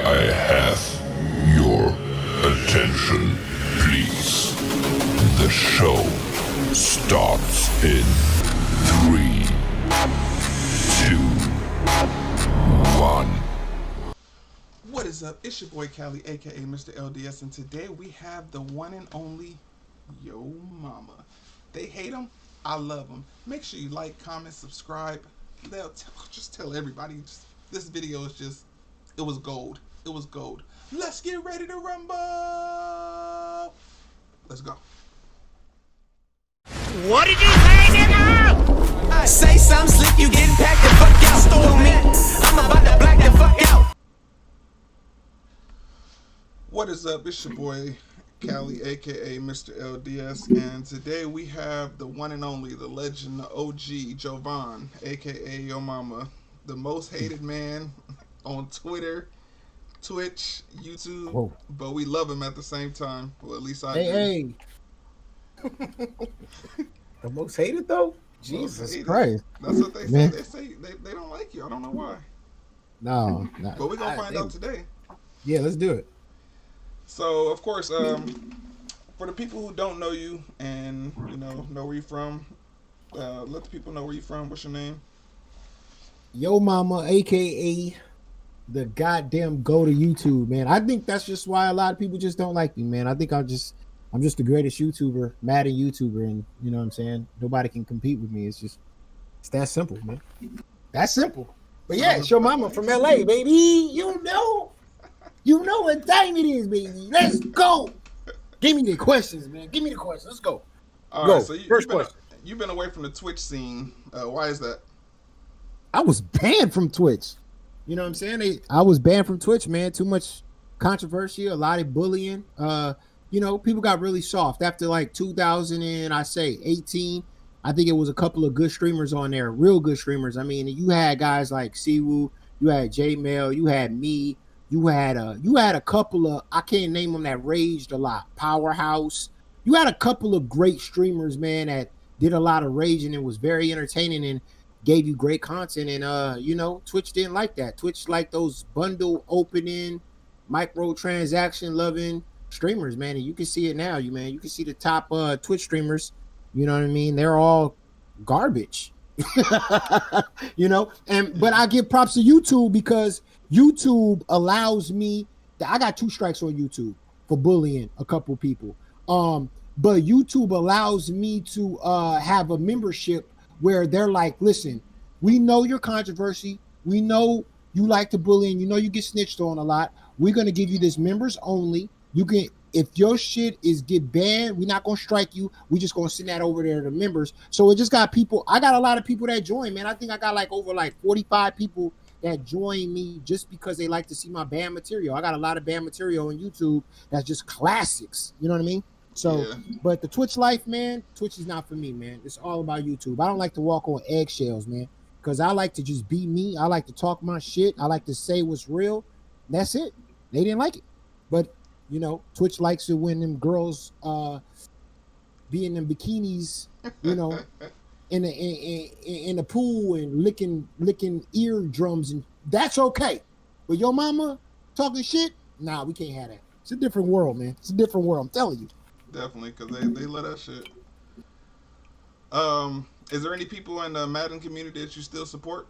I have your attention, please. The show starts in 3, 2, 1. What is up? It's your boy Cali, aka Mr. LDS, and today we have the one and only Yo Mama. They hate him, I love him. Make sure you like, comment, subscribe. Just tell everybody. This video is just, it was gold. It was gold. Let's get ready to rumble. Let's go. What did you say, nigga? Say something slick, you getting packed the fuck out. Stole me, I'm about to black the fuck out. What is up? It's your boy Cali, aka Mr. LDS, and today we have the one and only, the legend, the OG, Jovan, aka Yo Mama, the most hated man on Twitter, Twitch, YouTube. Whoa. But we love him at the same time. Well, at least I do. Hey. The most hated though? Jesus Christ. That's what they say. They say they don't like you. I don't know why. No. But we're gonna find out today. Yeah, let's do it. So of course, for the people who don't know you and know where you're from, let the people know where you're from. What's your name? Yo Mama, aka the goddamn go to YouTube, man. I think that's just why a lot of people just don't like me, man. I think I'm just the greatest YouTuber, Madden YouTuber, and you know what I'm saying? Nobody can compete with me. It's that simple, man. That's simple. But yeah, it's Yo Mama from LA, baby. You know what time it is, baby. Let's go. Give me the questions, man. Give me the questions. Let's go. All right, so first question. You've been away from the Twitch scene. Why is that? I was banned from Twitch. You know what I'm saying? I was banned from Twitch, man. Too much controversy, a lot of bullying. People got really soft after like 2018. I think it was a couple of good streamers on there, real good streamers. I mean, you had guys like Siwoo, you had Jmell, you had me, you had a couple of, I can't name them, that raged a lot. Powerhouse. You had a couple of great streamers, man, that did a lot of raging and was very entertaining and gave you great content. And Twitch didn't like that. Twitch liked those bundle opening, microtransaction loving streamers, man. And you can see it now, man. You can see the top Twitch streamers, you know what I mean? They're all garbage. But I give props to YouTube because YouTube allows me, I got 2 strikes on YouTube for bullying a couple people. But YouTube allows me to have a membership where they're like, listen, we know your controversy. We know you like to bully and you get snitched on a lot. We're going to give you this members only. You can, if your shit is get banned, we're not going to strike you. We're just going to send that over there to members. So it just got people. I got a lot of people that join, man. I think I got over 45 people that join me just because they like to see my banned material. I got a lot of banned material on YouTube that's just classics. You know what I mean? So, yeah. But the Twitch life, man, Twitch is not for me, man. It's all about YouTube. I don't like to walk on eggshells, man, because I like to just be me. I like to talk my shit. I like to say what's real. That's it. They didn't like it. But, Twitch likes it when them girls be in them bikinis, in the pool and licking eardrums, and that's okay. But Yo Mama talking shit, nah, we can't have that. It's a different world, man. It's a different world. I'm telling you. Definitely, because they love that shit. Is there any people in the Madden community that you still support?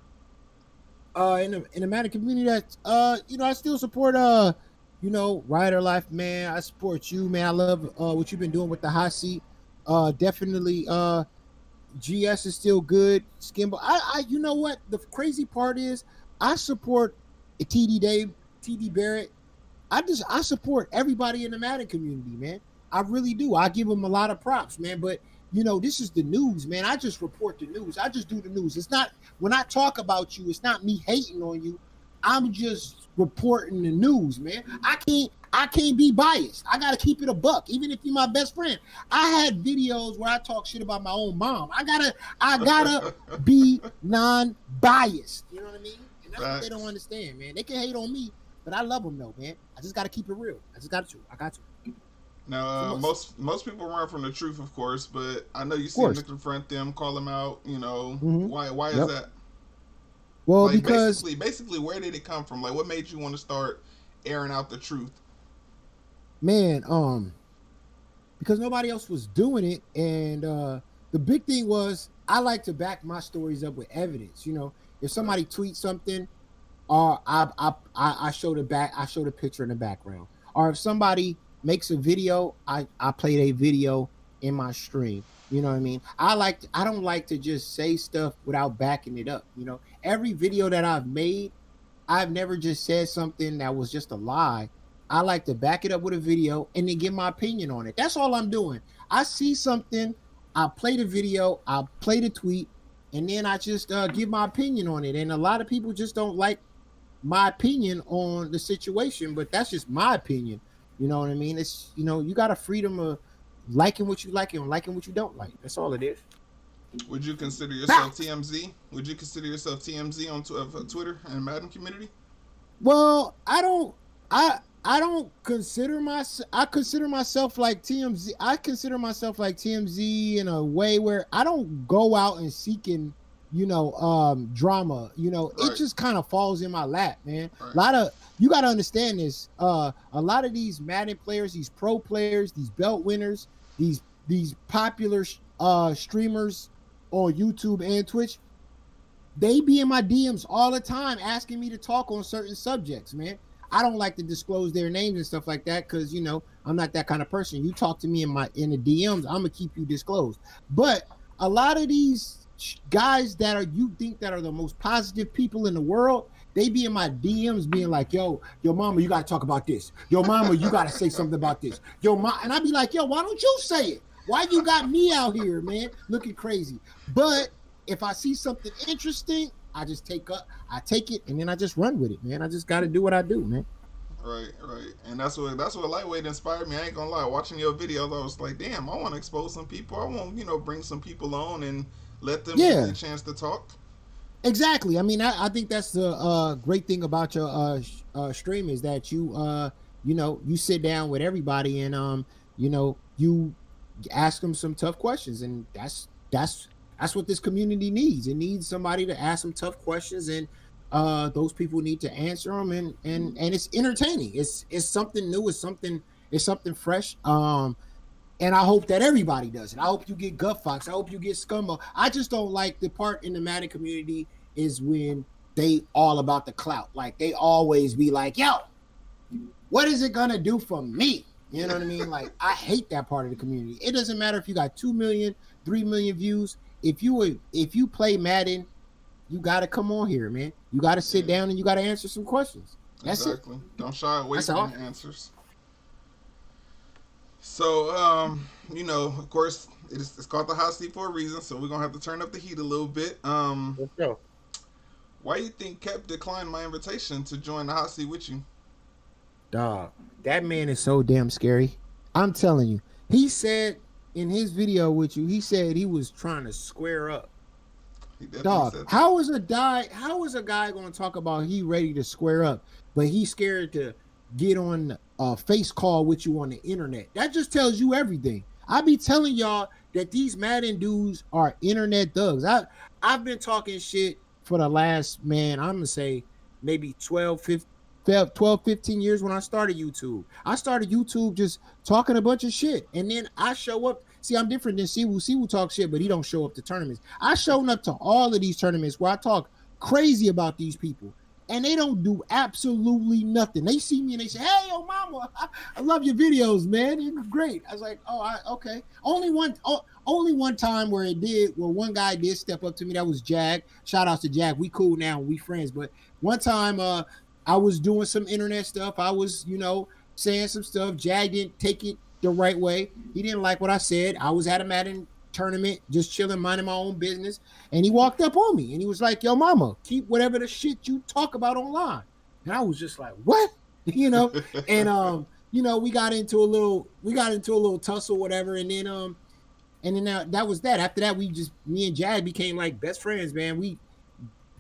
In the Madden community that I still support Rider Life, man. I support you, man. I love what you've been doing with the hot seat. Definitely GS is still good. Skimbo. I you know what? The crazy part is I support TD Dave, TD Barrett. I support everybody in the Madden community, man. I really do. I give them a lot of props, man. But this is the news, man. I just report the news. I just do the news. It's not, when I talk about you, it's not me hating on you. I'm just reporting the news, man. I can't be biased. I gotta keep it a buck, even if you're my best friend. I had videos where I talk shit about my own mom. I gotta be non-biased. You know what I mean? And that's what they don't understand, man. They can hate on me, but I love them though, man. I just gotta keep it real. I got to. Now, most people run from the truth, of course, but I know you see them confront them, call them out. Mm-hmm. Why is that? Well, because basically, where did it come from? Like, what made you want to start airing out the truth? Man, because nobody else was doing it, and the big thing was I like to back my stories up with evidence. You know, if somebody tweets something, or I show I show the picture in the background, or if somebody makes a video, I play a video in my stream. You know what I mean? I don't like to just say stuff without backing it up. You know, every video that I've made, I've never just said something that was just a lie. I like to back it up with a video and then give my opinion on it. That's all I'm doing. I see something, I play the video, I play the tweet, and then I just give my opinion on it. And a lot of people just don't like my opinion on the situation, but that's just my opinion. You know what I mean? It's, you know, you got a freedom of liking what you like and liking what you don't like. That's all it is. Would you consider yourself TMZ? Would you consider yourself TMZ on Twitter and Madden community? Well, I don't consider myself. I consider myself like TMZ. I consider myself like TMZ in a way where I don't go out and seeking, you know, drama. You know, Right. It just kind of falls in my lap, man. Right. A lot of you got to understand this. A lot of these Madden players, these pro players, these belt winners, these popular streamers on YouTube and Twitch, they be in my DMs all the time asking me to talk on certain subjects, man. I don't like to disclose their names and stuff like that because, you know, I'm not that kind of person. You talk to me in the DMs, I'm gonna keep you disclosed. But a lot of these guys that you think that are the most positive people in the world, they be in my DMs being like, yo mama, you gotta talk about this. Yo mama, you gotta say something about this. Yo mom, and I be like, yo, why don't you say it? Why you got me out here, man, looking crazy? But if I see something interesting, I take it and then I just run with it, man. I just got to do what I do, man. Right. And that's what Lightweight inspired me. I ain't gonna lie. Watching your videos, I was like, damn, I want to expose some people. I want, you know, bring some people on and let them get a chance to talk. Exactly. I mean, I think that's the great thing about your stream is that you you know, you sit down with everybody and you know, you ask them some tough questions, and that's what this community needs. It needs somebody to ask them tough questions, and those people need to answer them, and it's entertaining. It's something new. It's something fresh. And I hope that everybody does it. I hope you get gut fox. I hope you get scumbo. I just don't like the part in the Madden community is when they all about the clout. Like they always be like, yo, what is it gonna do for me? You know what I mean? Like I hate that part of the community. It doesn't matter if you got 2 million, 3 million views. If you play Madden, you got to come on here, man. You got to sit down and you got to answer some questions. That's exactly. it. Don't shy away from the answers. So, you know, of course, it's called the hot seat for a reason. So we're gonna have to turn up the heat a little bit. Let's go. Why you think Kep declined my invitation to join the hot seat with you? Dog, that man is so damn scary. I'm telling you. He said in his video with you, he said he was trying to square up. Dog, how is a guy going to talk about he ready to square up, but he's scared to get on a face call with you on the internet? That just tells you everything. I be telling y'all that these Madden dudes are internet thugs. I've been talking shit for the last, man, I'm going to say maybe 12, 15 years when I started YouTube. I started YouTube just talking a bunch of shit. And then I show up. See, I'm different than Siwu. Siwu talk shit, but he don't show up to tournaments. I shown up to all of these tournaments where I talk crazy about these people. And they don't do absolutely nothing. They see me and they say, hey, yo, mama, I love your videos, man. You're great. I was like, okay. Only one time where one guy did step up to me. That was Jag. Shout out to Jag. We cool now. We friends. But one time, I was doing some internet stuff. I was, you know, saying some stuff. Jag didn't take it the right way. He didn't like what I said. I was at a Madden tournament, just chilling, minding my own business. And he walked up on me and he was like, yo, mama, keep whatever the shit you talk about online. And I was just like, what? You know? And, you know, we got into a little tussle, whatever. And then that was that. After that, me and Jag became like best friends, man. We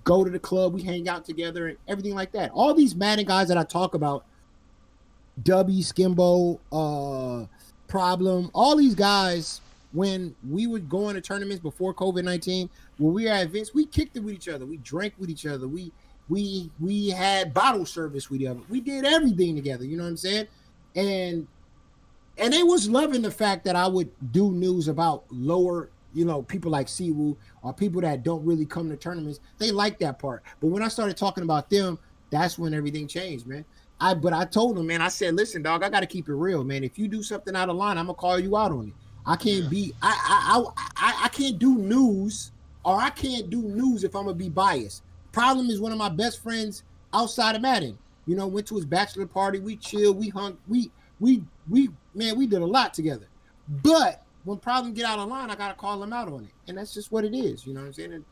go to the club, we hang out together and everything like that. All these Madden guys that I talk about, Dubby, Skimbo, Problem, all these guys, when we would go into tournaments before COVID-19, when we were at events, we kicked it with each other. We drank with each other. We We had bottle service with them. We did everything together. You know what I'm saying? And they was loving the fact that I would do news about lower, people like Siwoo or people that don't really come to tournaments. They like that part. But when I started talking about them, that's when everything changed, man. But I told him, man, I said, listen, dog, I got to keep it real, man. If you do something out of line, I'm gonna call you out on it. I can't I can't do news, or I can't do news if I'm gonna be biased. Problem is, one of my best friends outside of Madden, went to his bachelor party. We chilled, we hung, we did a lot together. But when problem get out of line, I gotta call him out on it, and that's just what it is. You know what I'm saying? And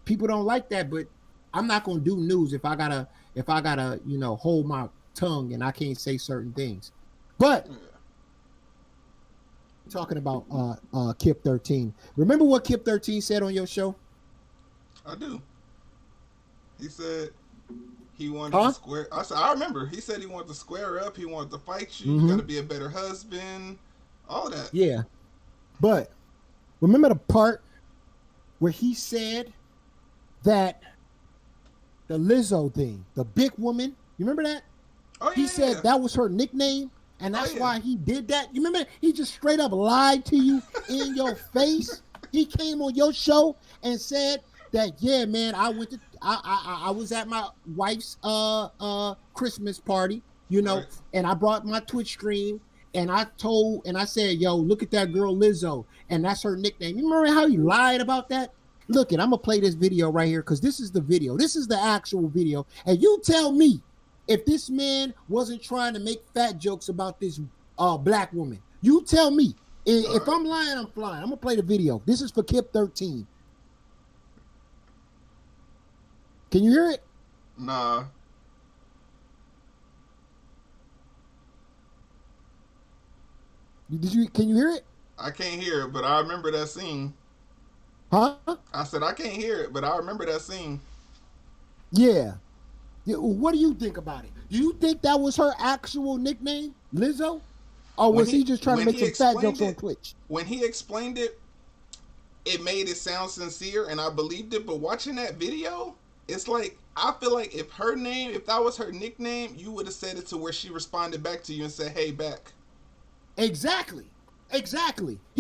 people don't like that, but I'm not gonna do news if I gotta hold my tongue and I can't say certain things. But talking about Kip 13. Remember what Kip 13 said on your show? I do. He said he wanted to square. I remember. He said he wanted to square up. He wanted to fight you. You got to be a better husband. All that. Yeah. But remember the part where he said that the Lizzo thing, the big woman, you remember that? Oh, yeah, he said that was her nickname, and that's why he did that. You remember? He just straight up lied to you in your face. He came on your show and said that, yeah, man, I was at my wife's Christmas party, right. and I brought my Twitch stream, and I said, yo, look at that girl Lizzo, and that's her nickname. You remember how he lied about that? Look, I'm gonna play this video right here because this is the video. This is the actual video, and you tell me if this man wasn't trying to make fat jokes about this black woman. You tell me. If I'm lying, I'm flying. I'm gonna play the video. This is for Kip 13. Can you hear it? Nah. Can you hear it? I can't hear it, but I remember that scene. Huh? I said I can't hear it, but I remember that scene. Yeah. What do you think about it? Do you think that was her actual nickname, Lizzo? Or was he just trying to make some fat jokes on Twitch? When he explained it, it made it sound sincere, and I believed it. But watching that video, it's like, I feel like if that was her nickname, you would have said it to where she responded back to you and said, hey, back. Exactly. He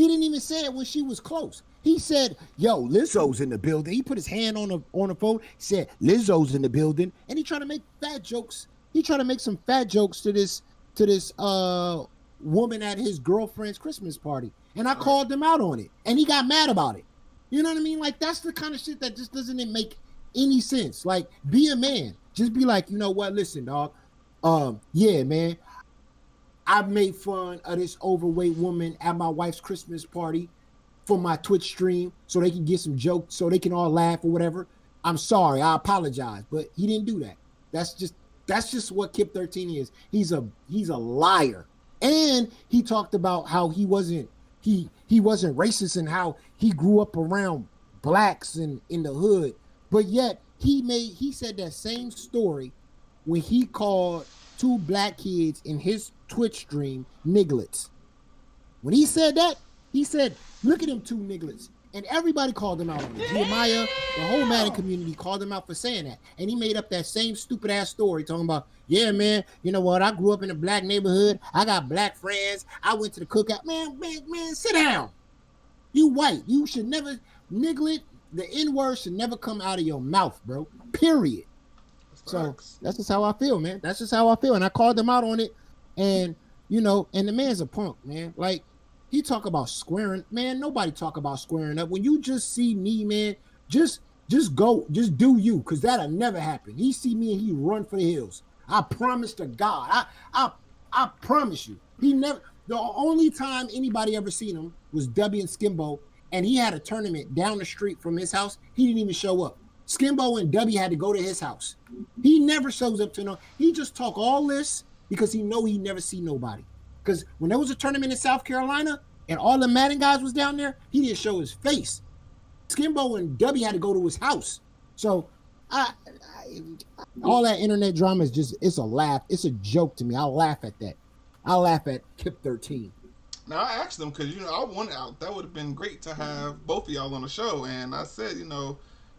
didn't even say it when she was close. He said, yo, Lizzo's in the building. He put his hand on the phone, said, Lizzo's in the building. And he tried to make fat jokes. He tried to make some fat jokes to this woman at his girlfriend's Christmas party. And I called him out on it. And he got mad about it. You know what I mean? Like, that's the kind of shit that just doesn't make any sense. Like, be a man. Just be like, you know what? Listen, dog. Yeah, man. I made fun of this overweight woman at my wife's Christmas party for my Twitch stream so they can get some jokes, so they can all laugh or whatever. I'm sorry. I apologize. But he didn't do that. That's just what Kip 13 is. He's a liar. And he talked about how he wasn't racist and how he grew up around blacks in the hood. But yet he said that same story when he called two black kids in his Twitch stream nigglets. When he said that, he said, look at them two nigglets. And everybody called him out on it. Jeremiah, the whole Madden community called him out for saying that. And he made up that same stupid ass story talking about, yeah, man, you know what? I grew up in a black neighborhood. I got black friends. I went to the cookout. Man, sit down. You white. You should never, niglet, the N-word should never come out of your mouth, bro. Period. So that's just how I feel, man. That's just how I feel. And I called him out on it. And, and the man's a punk, man. Like, he talk about squaring. Man, nobody talk about squaring up. When you just see me, man, just go. Just do you, because that'll never happen. He see me and he run for the hills. I promise to God. I promise you. He never. The only time anybody ever seen him was W and Skimbo, and he had a tournament down the street from his house. He didn't even show up. Skimbo and W had to go to his house. He never shows up to no. He just talk all this because he know he never see nobody. Because when there was a tournament in South Carolina and all the Madden guys was down there, he didn't show his face. Skimbo and W had to go to his house. So all that internet drama is just, it's a laugh. It's a joke to me. I'll laugh at that. I'll laugh at Kip 13. Now, I asked them because, I wanted out. That would have been great to have both of y'all on the show. And I said,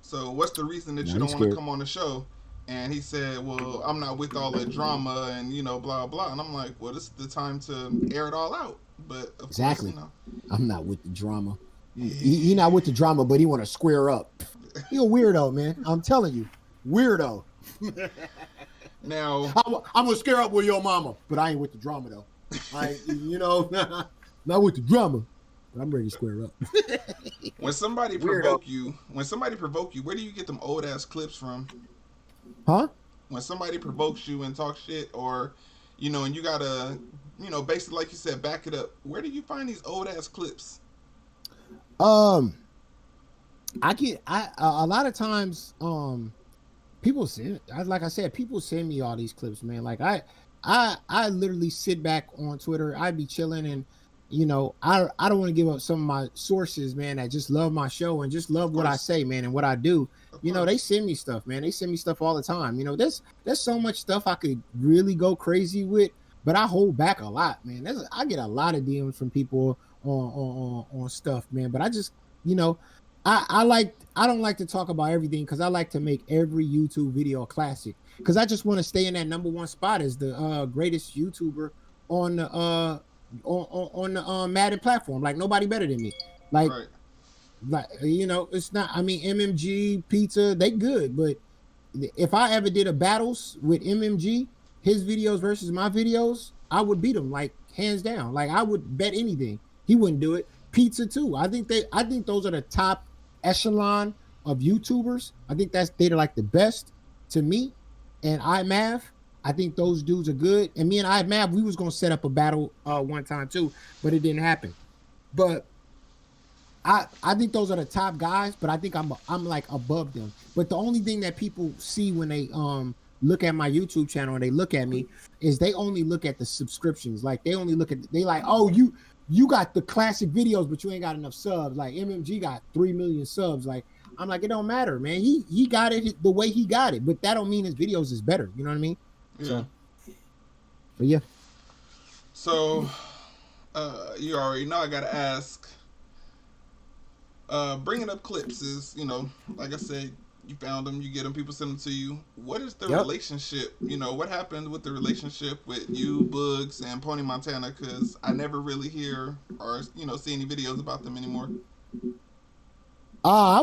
so what's the reason that you don't want to come on the show? And he said, "Well, I'm not with all the drama and blah blah." And I'm like, "Well, this is the time to air it all out." But of Exactly. course, I'm not with the drama. He not with the drama, but he want to square up. He a weirdo, man. I'm telling you, weirdo. Now I'm gonna scare up with your mama, but I ain't with the drama though. Not with the drama. But I'm ready to square up. when somebody provoke you, where do you get them old ass clips from? Huh? When somebody provokes you and talks shit, or and you gotta, basically like you said, back it up. Where do you find these old ass clips? A lot of times people send, like I said, people send me all these clips, man. Like I literally sit back on Twitter. I'd be chilling and I don't want to give up some of my sources, man, that just love my show and just love what I say, man, and what I do. They send me stuff, man. They send me stuff all the time. There's so much stuff I could really go crazy with, but I hold back a lot, man. I get a lot of DMs from people on stuff, man. But I just, I don't like to talk about everything because I like to make every YouTube video a classic. Because I just want to stay in that number 1 spot as the greatest YouTuber on the Madden platform. Like nobody better than me. Like, right. It's not. I mean, MMG, Pizza, they good, but if I ever did a battles with MMG, his videos versus my videos, I would beat him like hands down. Like I would bet anything he wouldn't do it. Pizza too. I think those are the top echelon of YouTubers. I think they're like the best to me. And iMav, I think those dudes are good. And me and iMav, we was gonna set up a battle one time too, but it didn't happen. But I think those are the top guys, but I think I'm like above them. But the only thing that people see when they look at my YouTube channel and they look at me is they only look at the subscriptions. Like they only look at oh, you got the classic videos, but you ain't got enough subs. Like MMG got 3 million subs. Like I'm like, it don't matter, man. He got it the way he got it, but that don't mean his videos is better. You know what I mean? Yeah. So, but yeah. So, you already know I gotta ask. Bringing up clips is, like I said, you found them, you get them, people send them to you. What is the relationship? What happened with the relationship with you, Boogz, and Pony Montana? Because I never really hear or see any videos about them anymore. I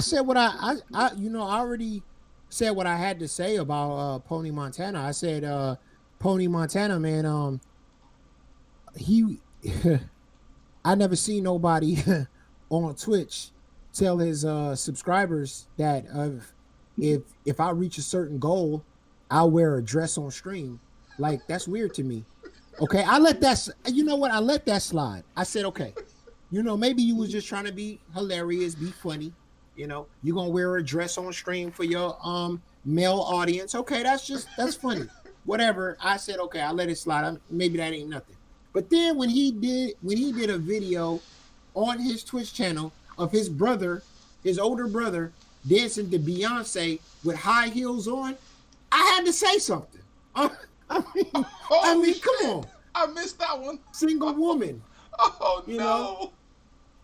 said what I already said what I had to say about Pony Montana. I said Pony Montana, man, he I never seen nobody on Twitch tell his subscribers that if I reach a certain goal, I'll wear a dress on stream. Like that's weird to me. Okay, I let that slide. I said, okay, maybe you was just trying to be hilarious, be funny. You're gonna wear a dress on stream for your male audience. Okay, that's funny. Whatever. I said, okay, I'll let it slide. Maybe that ain't nothing. But then when he did a video on his Twitch channel of his older brother, dancing to Beyonce with high heels on, I had to say something. I mean, come on. I missed that one. Single woman. Oh, no.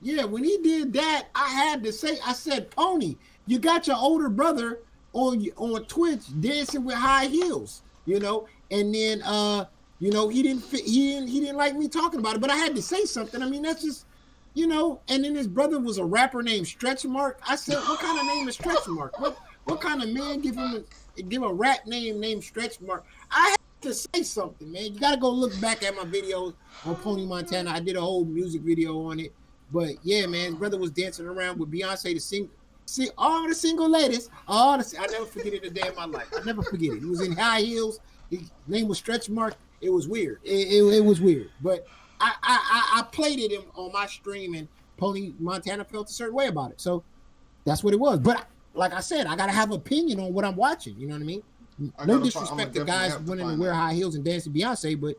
Yeah, when he did that, I had to say, I said, Pony, you got your older brother on Twitch dancing with high heels, and then, he didn't like me talking about it, but I had to say something. I mean, that's just, and then his brother was a rapper named Stretch Mark. I said, what kind of name is Stretch Mark? What kind of man give a rap name named Stretch Mark? I had to say something, man. You got to go look back at my videos on Pony Montana. I did a whole music video on it. But yeah, man, his brother was dancing around with Beyonce to see all the single ladies. I never forget it a day in my life. I never forget it. He was in high heels. His name was Stretch Mark. It was weird. It was weird. But I played it on my stream, and Pony Montana felt a certain way about it. So that's what it was. But like I said, I got to have an opinion on what I'm watching. You know what I mean? No disrespect to guys wanting to wear high heels and dance to Beyonce, but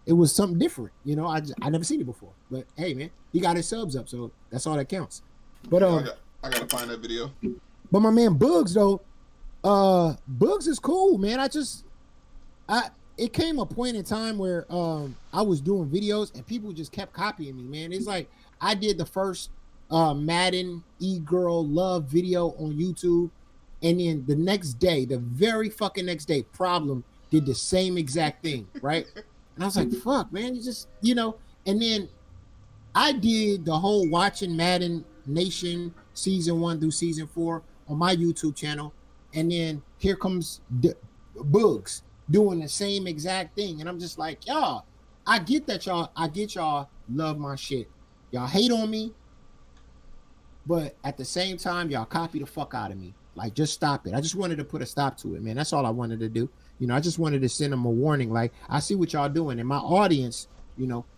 it was something different. I never seen it before. But hey, man, he got his subs up, so that's all that counts. But I gotta find that video. But my man Boogz though, Boogz is cool, man. It came a point in time where I was doing videos and people just kept copying me, man. It's like I did the first Madden e-girl love video on YouTube, And then the next day, the very fucking next day, Problem did the same exact thing, right? And I was like, fuck, man, you just, and then I did the whole watching Madden Nation season 1 through season 4 on my YouTube channel. And then here comes Boogz doing the same exact thing. And I'm just like, y'all, I get y'all love my shit. Y'all hate on me, but at the same time, y'all copy the fuck out of me. Like, just stop it. I just wanted to put a stop to it, man. That's all I wanted to do. I just wanted to send them a warning. Like, I see what y'all doing, and my audience,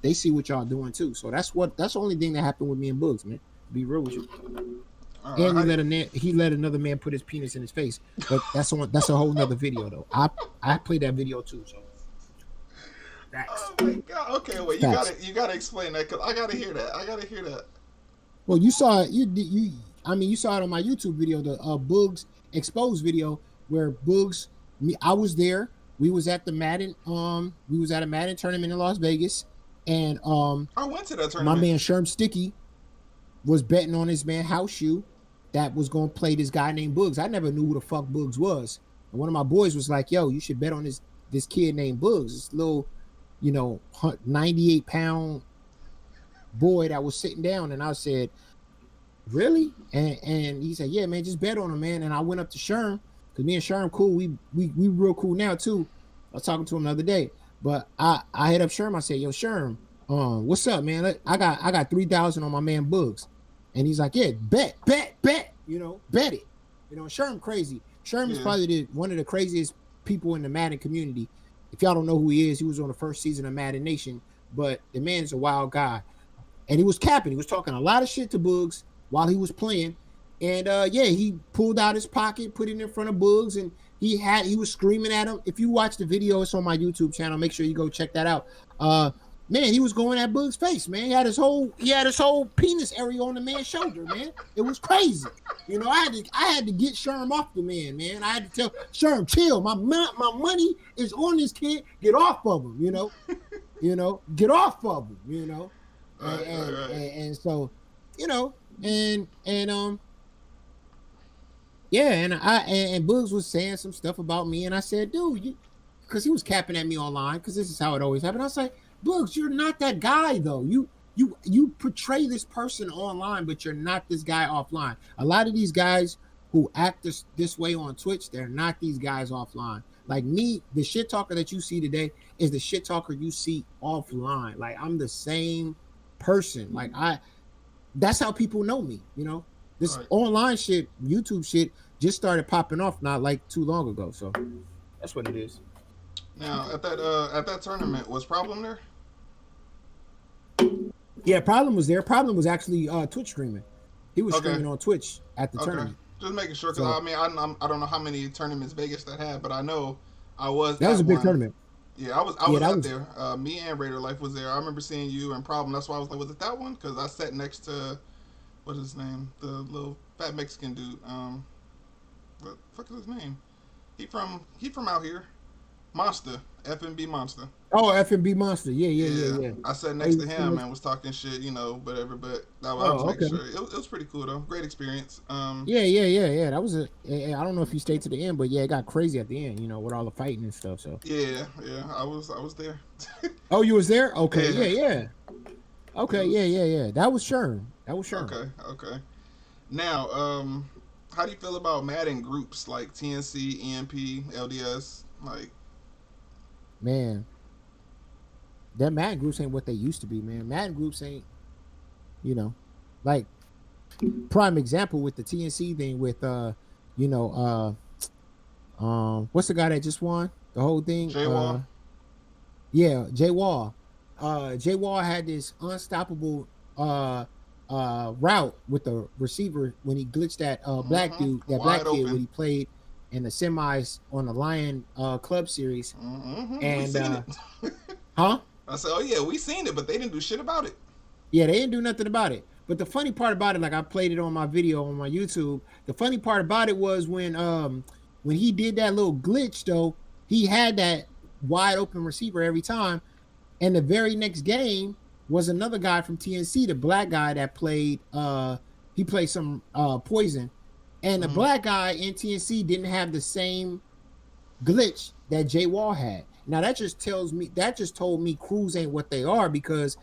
they see what y'all doing too. So that's the only thing that happened with me and Boogz, man. To be real with you. And he let another man put his penis in his face, but that's a whole nother video though. I played that video too. So. Oh my god! Okay, wait. You gotta explain that because I gotta hear that. Well, you saw it. You saw it on my YouTube video, the Boogz exposed video, where Boogz, I was there. We was at the Madden. We was at a Madden tournament in Las Vegas, and I went to that tournament. My man Sherm Sticky was betting on his man House Shoe that was gonna play this guy named Boogz. I never knew who the fuck Boogz was. And one of my boys was like, "Yo, you should bet on this kid named Boogz. This little, 98-pound boy that was sitting down." And I said, "Really?" And he said, "Yeah, man, just bet on him, man." And I went up to Sherm, because me and Sherm cool. We real cool now too. I was talking to him the other day, but I hit up Sherm. I said, "Yo, Sherm, what's up, man? I got 3,000 on my man Boogz." And he's like, "Yeah, bet, bet it. Sherm crazy. Sherm is probably one of the craziest people in the Madden community. If y'all don't know who he is, he was on the first season of Madden Nation, but the man's a wild guy. And he was capping. He was talking a lot of shit to Boogz while he was playing. And he pulled out his pocket, put it in front of Boogz, and he was screaming at him. If you watch the video, it's on my YouTube channel. Make sure you go check that out. Man, he was going at Boogz' face, man. He had his whole penis area on the man's shoulder, man. It was crazy. I had to get Sherm off the man. I had to tell Sherm, chill. My money is on this kid. Get off of him, get off of him, And so, and Boogz was saying some stuff about me, and I said, dude, because he was capping at me online, because this is how it always happened. I was like, Boogz, you're not that guy though. You portray this person online, but you're not this guy offline. A lot of these guys who act this way on Twitch, they're not these guys offline. Like me, the shit talker that you see today is the shit talker you see offline. Like, I'm the same person. Like, that's how people know me, This online shit, YouTube shit, just started popping off not like too long ago. So that's what it is. Now at that tournament, was Problem there? Yeah, Problem was there. Problem was actually Twitch streaming. He was streaming on Twitch at the tournament. Just making sure, because I don't know how many tournaments Vegas that had, but I know I was. That was a big tournament. Yeah, I was out there. Me and Raider Life was there. I remember seeing you and Problem. That's why I was like, was it that one? Because I sat next to, what is his name? The little fat Mexican dude. What the fuck is his name? He from out here. Monster. FNB Monster. Oh, FNB Monster. Yeah. I sat next to him and was talking shit, whatever. But that was, I was making sure. It was pretty cool though. Great experience. Yeah. That was I don't know if you stayed to the end, but yeah, it got crazy at the end, with all the fighting and stuff. So yeah. I was there. Oh, you was there? Okay. Yeah. Okay. Yeah. That was Sherm. Okay. Now, how do you feel about Madden groups like TNC, EMP, LDS, like? Man, that Madden groups ain't what they used to be, man. Madden groups ain't, like, prime example with the TNC thing with, what's the guy that just won the whole thing? Jay Wall. Yeah, Jay Wall. Jay Wall had this unstoppable route with the receiver when he glitched that black dude, that black kid when he played in the semis on the Lion Club series. And huh? I said, oh yeah, we seen it, but they didn't do shit about it. Yeah, they didn't do nothing about it. But the funny part about it, like I played it on my video on my YouTube, the funny part about it was when he did that little glitch though, he had that wide open receiver every time. And the very next game was another guy from TNC, the black guy that played he played some Poison. And the black guy in TNC didn't have the same glitch that Jay Wall had. Now that just told me crews ain't what they are, because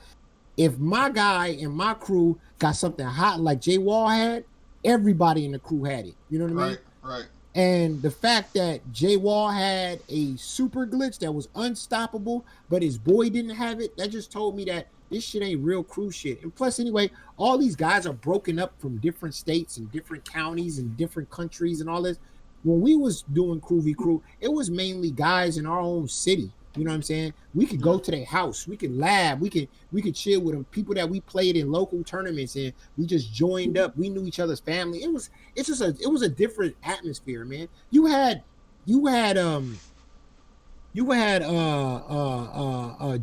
if my guy and my crew got something hot like Jay Wall had, everybody in the crew had it. You know what I mean? Right. And the fact that Jay Wall had a super glitch that was unstoppable, but his boy didn't have it, that just told me that this shit ain't real crew shit. And plus, anyway, all these guys are broken up from different states and different counties and different countries and all this. When we was doing Crew v Crew, it was mainly guys in our own city. You know what I'm saying? We could go to their house, we could lab, we could chill with them. People that we played in local tournaments and we just joined up. We knew each other's family. It was a different atmosphere, man. You had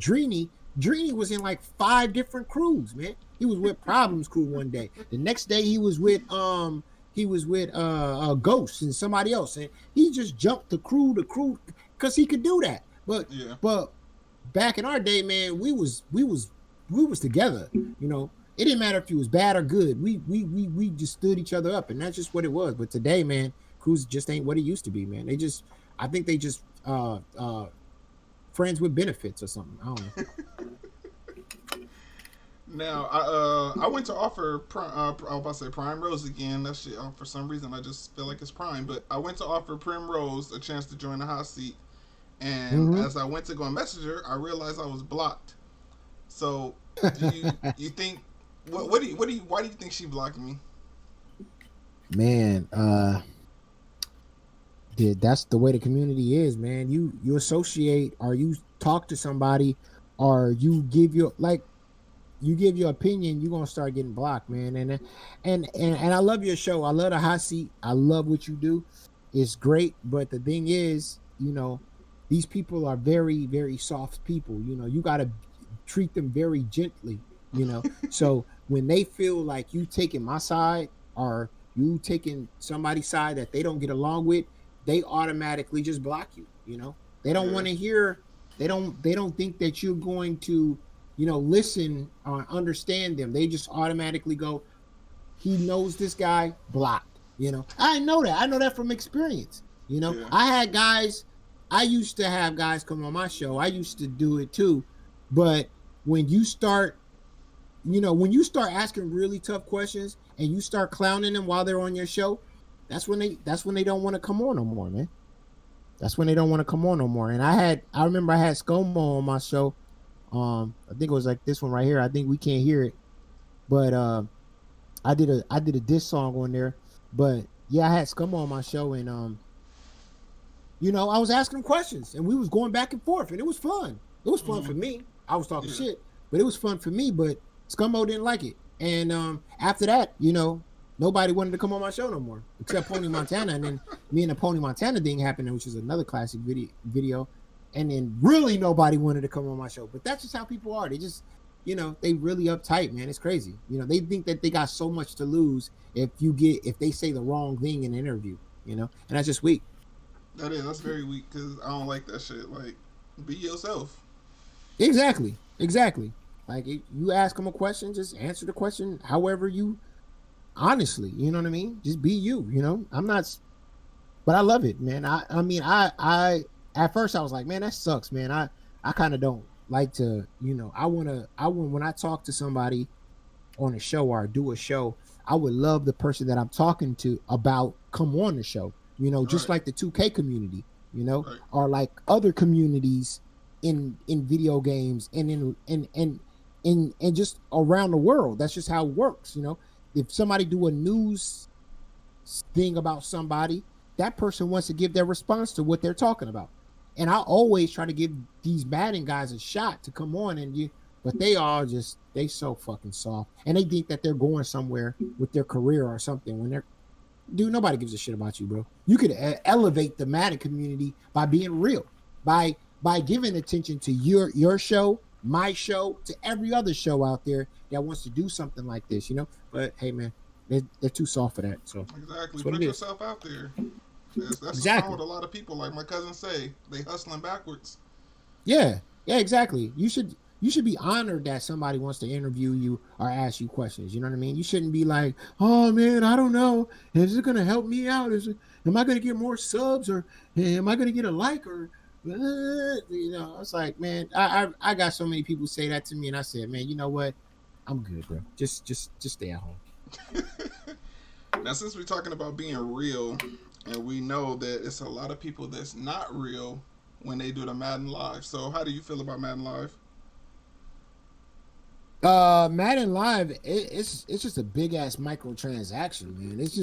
Dreamy. Dreamy was in like 5 different crews, man. He was with Problems crew one day. The next day he was with Ghost and somebody else, and he just jumped the crew because he could do that. But back in our day, man, we was together. You know, it didn't matter if you was bad or good. We just stood each other up, and that's just what it was. But today, man, crews just ain't what it used to be, man. I think they just friends with benefits or something. I don't know. Now, I went to offer I was about to say Prime Rose again. That shit, for some reason, I just feel like it's Prime. But I went to offer Primrose a chance to join the hot seat. And as I went to go and message her, I realized I was blocked. So, do you think, why do you think she blocked me? Man, that's the way the community is, man. You associate, or you talk to somebody, or you give your opinion, you're gonna start getting blocked, man. And I love your show. I love the hot seat. I love what you do. It's great. But the thing is, you know, these people are very, very soft people. You know, you gotta treat them very gently, you know. So when they feel like you taking my side, or you taking somebody's side that they don't get along with, they automatically just block you. You know, they don't want to hear. They don't think that you're going to, you know, listen or understand them. They just automatically go, he knows this guy, blocked. You know, I know that from experience. You know, I used to have guys come on my show. I used to do it too. But when you start asking really tough questions and you start clowning them while they're on your show, that's when they don't want to come on no more, man. That's when they don't want to come on no more. And I remember I had ScoMo on my show. I think it was like this one right here. I think we can't hear it, but I did a diss song on there. But yeah, I had ScoMo on my show, and you know, I was asking him questions, and we was going back and forth, and it was fun. It was fun for me. I was talking shit, but it was fun for me. But ScoMo didn't like it, and after that, you know, nobody wanted to come on my show no more, except Pony Montana. And then me and the Pony Montana thing happened, which is another classic video. And then really nobody wanted to come on my show. But that's just how people are. They just, you know, they really uptight, man. It's crazy. You know, they think that they got so much to lose if they say the wrong thing in an interview, you know, and that's just weak. That's very weak, because I don't like that shit. Like, be yourself. Exactly. Like, you ask them a question, just answer the question however you, honestly, you know what I mean? Just be you, you know? But I love it, man. I mean, at first I was like, man, that sucks, man. I kind of don't like to, you know, when I talk to somebody on a show or do a show, I would love the person that I'm talking to about come on the show, you know, just like the 2K community, you know, or like other communities in video games and in just around the world. That's just how it works, you know. If somebody do a news thing about somebody, that person wants to give their response to what they're talking about. And I always try to give these Madden guys a shot to come on, but they so fucking soft. And they think that they're going somewhere with their career or something when nobody gives a shit about you, bro. You could elevate the Madden community by being real, by giving attention to your show, my show, to every other show out there that wants to do something like this, you know. But hey, man, they're too soft for that. So exactly, put yourself out there. That's exactly what's wrong with a lot of people. Like my cousin say, they hustling backwards. Yeah, exactly. You should you should be honored that somebody wants to interview you or ask you questions. You know what I mean? You shouldn't be like, oh man, I don't know. Is it gonna help me out? Am I gonna get more subs or am I gonna get a like or you know? It's like, man, I got so many people say that to me, and I said, man, you know what? I'm good, bro. Just stay at home. Now, since we're talking about being real, and we know that it's a lot of people that's not real when they do the Madden Live. So, how do you feel about Madden Live? Madden Live, it's just a big ass microtransaction, man. It's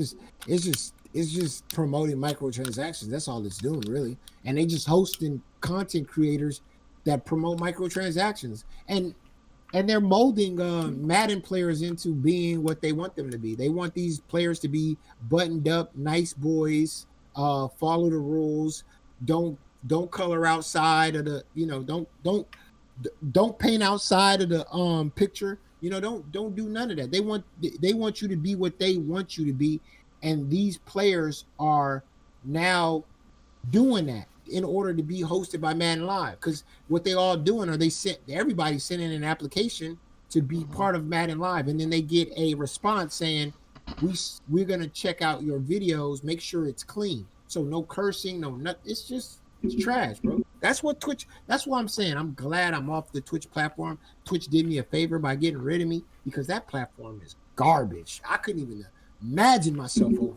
just promoting microtransactions. That's all it's doing, really. And they just hosting content creators that promote microtransactions. And they're molding Madden players into being what they want them to be. They want these players to be buttoned up, nice boys, follow the rules, don't color outside of the, you know, don't paint outside of the picture. You know, don't do none of that. They want you to be what they want you to be, and these players are now doing that in order to be hosted by Madden Live. Because what they all doing are everybody sent in an application to be part of Madden Live, and then they get a response saying, we're gonna check out your videos, make sure it's clean. So no cursing, no nothing. It's trash, bro. That's what Twitch. That's what I'm saying. I'm glad I'm off the Twitch platform. Twitch did me a favor by getting rid of me, because that platform is garbage. I couldn't even imagine myself over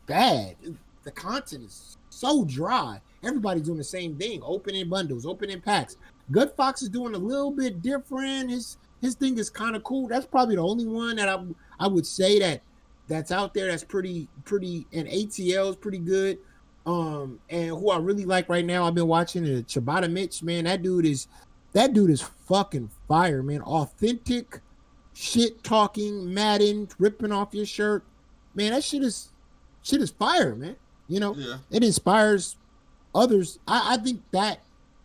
bad. The content is so dry. Everybody's doing the same thing, opening bundles, opening packs. Good Fox is doing a little bit different. His thing is kind of cool. That's probably the only one that I would say that's out there that's pretty, and ATL is pretty good. And who I really like right now, I've been watching Ciabatta Mitch, man. That dude is fucking fire, man. Authentic shit talking, Madden, ripping off your shirt. Man, that shit is fire, man. You know, It inspires others. I think that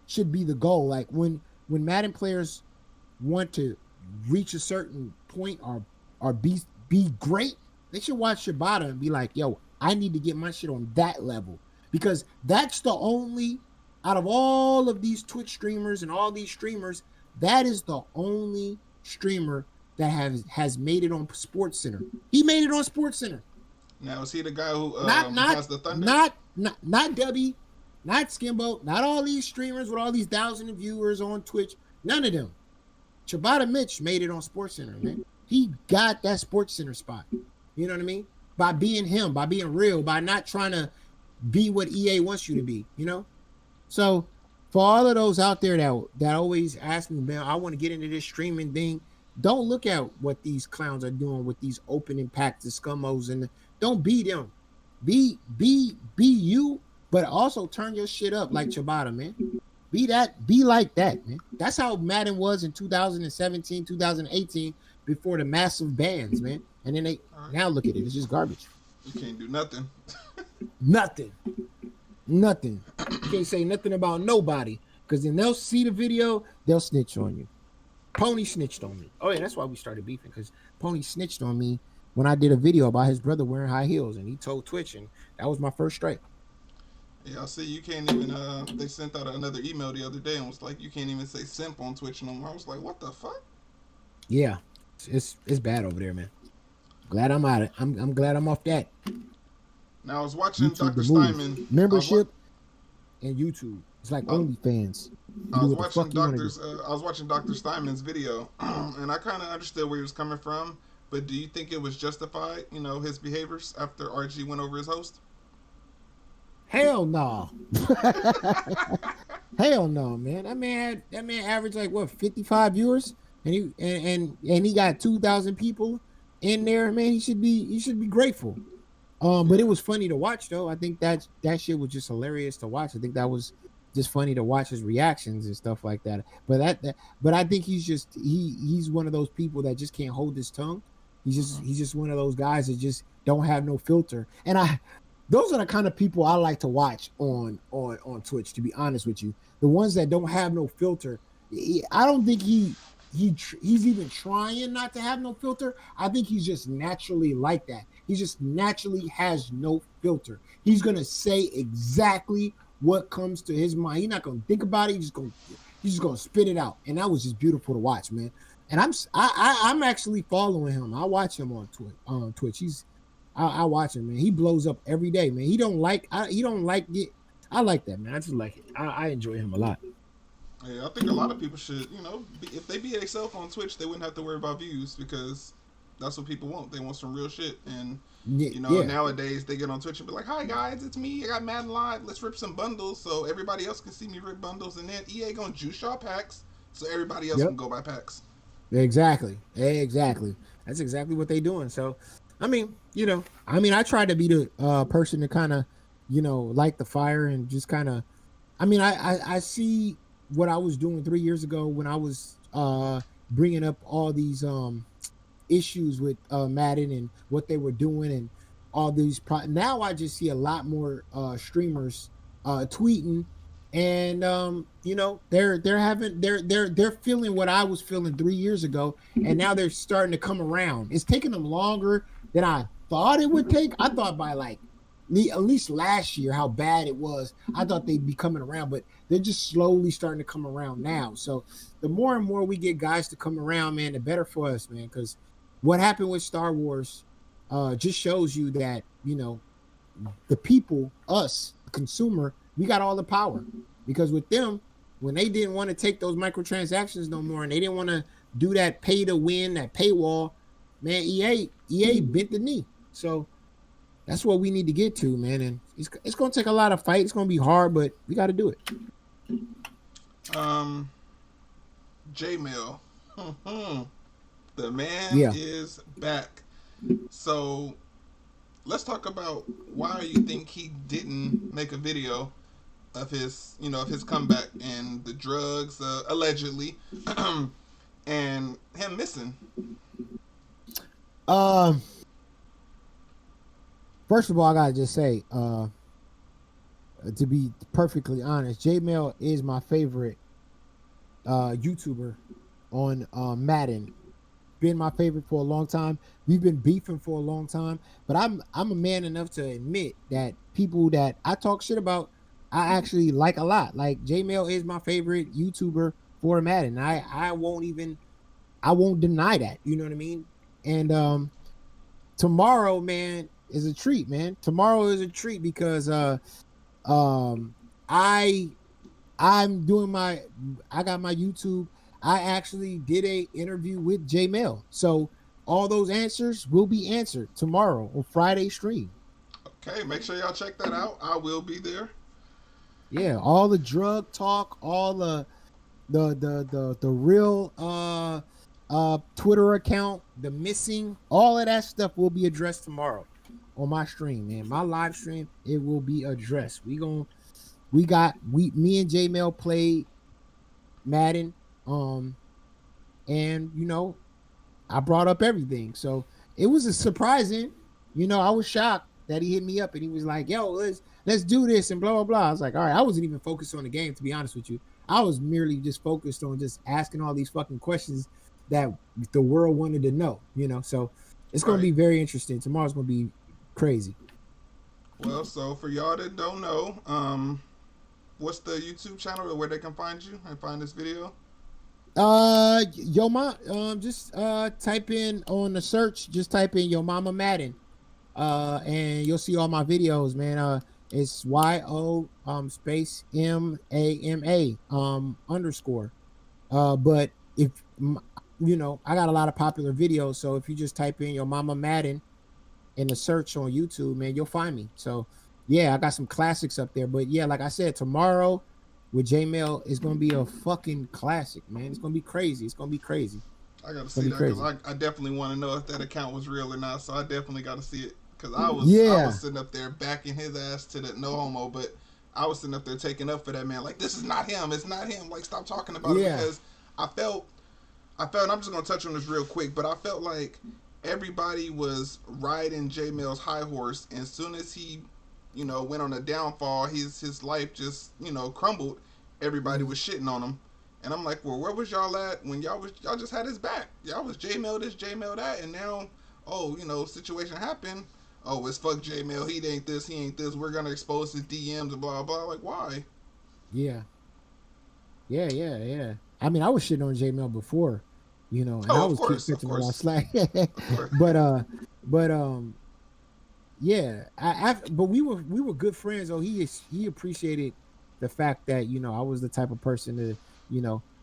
should be the goal. Like when Madden players want to reach a certain point or be great, they should watch Ciabatta and be like, yo, I need to get my shit on that level. Because that's the only, out of all of these Twitch streamers and all these streamers, that is the only streamer that has made it on SportsCenter. He made it on SportsCenter. Now, is he the guy who has the Thunder? Not Debbie, not Skimbo, not all these streamers with all these thousands of viewers on Twitch. None of them. Ciabatta Mitch made it on SportsCenter, man. He got that SportsCenter spot. You know what I mean? By being him, by being real, by not trying to be what EA wants you to be, you know? So for all of those out there that always ask me, man, I want to get into this streaming thing, don't look at what these clowns are doing with these opening packs, the scummos, and don't be them. Be you, but also turn your shit up like Ciabatta, man. Be like that, man. That's how Madden was in 2017, 2018, before the massive bans, man. And then now look at it, it's just garbage. You can't do nothing. Nothing. You can't say nothing about nobody, because then they'll see the video, they'll snitch on you. Pony snitched on me. Oh yeah, that's why we started beefing, because Pony snitched on me when I did a video about his brother wearing high heels, and he told Twitch, and that was my first strike. Yeah, I see you can't even, they sent out another email the other day and was like, you can't even say simp on Twitch no more. I was like, what the fuck? Yeah, it's bad over there, man. Glad I'm out of it. I'm glad I'm off that. Now I was watching YouTube, Dr. Steinman. Membership and YouTube. It's like OnlyFans. I was watching Dr. Steinman's video, and I kind of understood where he was coming from. But do you think it was justified, you know, his behaviors after RG went over his host? Hell no. Hell no, man. That man averaged like what, 55 viewers, and he got 2,000 people in there. Man, he should be grateful. But it was funny to watch, though. I think that shit was just hilarious to watch. I think that was just funny to watch his reactions and stuff like that. But I think he's one of those people that just can't hold his tongue. He's just one of those guys that just don't have no filter. And those are the kind of people I like to watch on Twitch, to be honest with you. The ones that don't have no filter. I don't think he's even trying not to have no filter. I think he's just naturally like that. He just naturally has no filter. He's going to say exactly what comes to his mind. He's not going to think about it. He's just gonna spit it out, and that was just beautiful to watch, man. And I'm actually following him. I watch him on Twitch. I watch him, man. He blows up every day, man. He don't like it. I like that, man. I just like it. I enjoy him a lot. Yeah, I think a lot of people should, if they be themselves on Twitch, they wouldn't have to worry about views because that's what people want. They want some real shit. And, nowadays they get on Twitch and be like, hi guys, it's me. I got Madden Live. Let's rip some bundles so everybody else can see me rip bundles. And then EA gonna juice y'all packs so everybody else can go buy packs. Exactly. That's exactly what they doing. So, I mean, I try to be the person to kind of, light the fire and just kind of, I see what I was doing 3 years ago when I was bringing up all these issues with Madden and what they were doing and all these. Now I just see a lot more streamers tweeting, and they're feeling what I was feeling 3 years ago, and now they're starting to come around. It's taking them longer than I thought it would take. I thought by at least last year how bad it was, I thought they'd be coming around, but they're just slowly starting to come around now. So the more and more we get guys to come around, man, the better for us, man, because what happened with Star Wars just shows you that, the people, us, the consumer, we got all the power. Because with them, when they didn't want to take those microtransactions no more and they didn't want to do that pay to win, that paywall, man, EA bent the knee. So that's what we need to get to, man. And it's going to take a lot of fight. It's going to be hard, but we got to do it. Jmell. The man is back. So let's talk about why you think he didn't make a video of his comeback and the drugs, allegedly, and him missing. First of all, I gotta just say, to be perfectly honest, Jmell is my favorite YouTuber on Madden. Been my favorite for a long time. We've been beefing for a long time, but I'm a man enough to admit that people that I talk shit about, I actually like a lot. Like Jmell is my favorite YouTuber for Madden. I won't deny that. You know what I mean? And tomorrow, man, is a treat, man. Tomorrow is a treat because I'm doing I got my YouTube. I actually did a interview with Jmell. So all those answers will be answered tomorrow on Friday stream. Okay, make sure y'all check that out. I will be there. Yeah, all the drug talk, all the real Twitter account, the missing, all of that stuff will be addressed tomorrow on my stream, man. My live stream, it will be addressed. Me and Jmell played Madden, and I brought up everything, so it was a surprising. I was shocked that he hit me up and he was like, "Yo, let's do this," and blah blah blah. I was like, "All right." I wasn't even focused on the game, to be honest with you. I was merely just focused on just asking all these fucking questions that the world wanted to know. So it's gonna be very interesting. Tomorrow's gonna be crazy. Well, so for y'all that don't know, what's the YouTube channel or where they can find you and find this video? Just type in on the search, just type in Yo Mama Madden, and you'll see all my videos, man. It's YO space MAMA underscore. But if I got a lot of popular videos, so if you just type in Yo Mama Madden in the search on YouTube, man, you'll find me. So yeah, I got some classics up there. But yeah, like I said, tomorrow with Jmell is gonna be a fucking classic, man. It's gonna be crazy. It's gonna be crazy. I gotta see that because I definitely want to know if that account was real or not. So I definitely got to see it because I was sitting up there backing his ass to the no homo, but I was sitting up there taking up for that man. Like, this is not him. It's not him. Like, stop talking about it because I felt. And I'm just gonna touch on this real quick, but I felt like everybody was riding Jmell's high horse, and as soon as he went on a downfall, his life just crumbled. Everybody was shitting on him, and I'm like, well, where was y'all at when y'all just had his back? Y'all was Jmell this, Jmell that, and now situation happened. Oh, it's fuck Jmell. He ain't this. He ain't this. We're gonna expose his DMs and blah blah. Like, why? Yeah. Yeah. I mean, I was shitting on Jmell before, and I Oh, was keep of catching a lot of course, slack. of course. but but yeah, but we were good friends. Oh, he appreciated the fact that I was the type of person that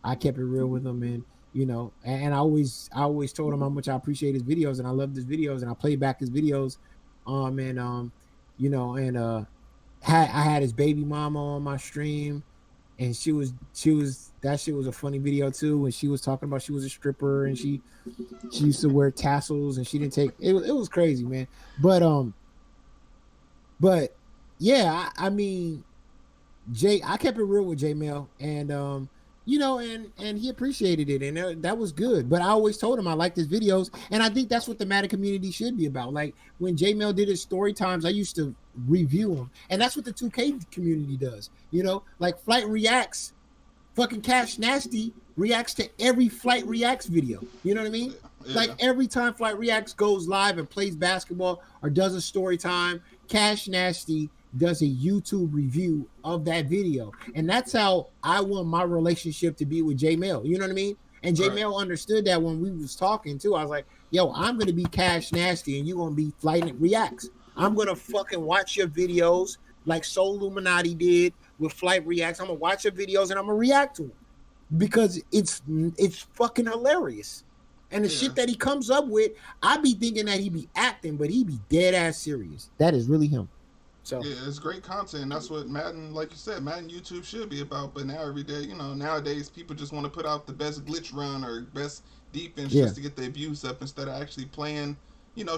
I kept it real with him, and and I always told him how much I appreciate his videos and I loved his videos and I played back his videos, and and I had his baby mama on my stream, and she was that shit was a funny video too when she was talking about she was a stripper and she used to wear tassels and she didn't take it was crazy, man. But yeah, I mean, I kept it real with J Mel, and and he appreciated it, and that was good. But I always told him I liked his videos, and I think that's what the Madden community should be about. Like when J Mel did his story times, I used to review them, and that's what the 2K community does. Like Flight Reacts, fucking Cash Nasty reacts to every Flight Reacts video. You know what I mean? Yeah. Like every time Flight Reacts goes live and plays basketball or does a story time, Cash Nasty does a YouTube review of that video. And that's how I want my relationship to be with J Mel. You know what I mean? And J Mel understood that when we was talking too. I was like, yo, I'm gonna be Cash Nasty and you're gonna be Flight Reacts. I'm gonna fucking watch your videos like Soul Illuminati did with Flight Reacts. I'm gonna watch your videos and I'm gonna react to them because it's fucking hilarious. And the shit that he comes up with, I be thinking that he be acting, but he be dead ass serious. That is really him. So Yeah, it's great content. That's what Madden, like you said, Madden YouTube should be about. But now every day, nowadays people just want to put out the best glitch run or best defense yeah, just to get their views up instead of actually playing.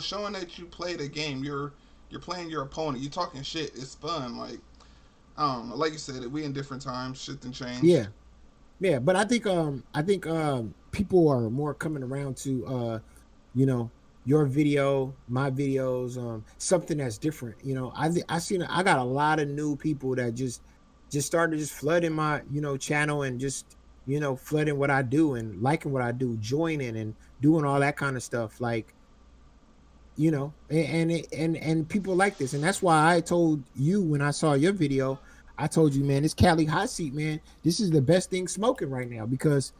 Showing that you played a game. You're playing your opponent. You're talking shit. It's fun. Like I don't know. Like you said, we in different times. Shit done changed. yeah, yeah. But I think people are more coming around to you know, your video, my videos, something that's different. I got a lot of new people that just started just flooding my channel and just flooding what I do and liking what I do, joining and doing all that kind of stuff. Like and people like this, and that's why I told you when I saw your video, I told you, man, this Cali hot seat, man, this is the best thing smoking right now because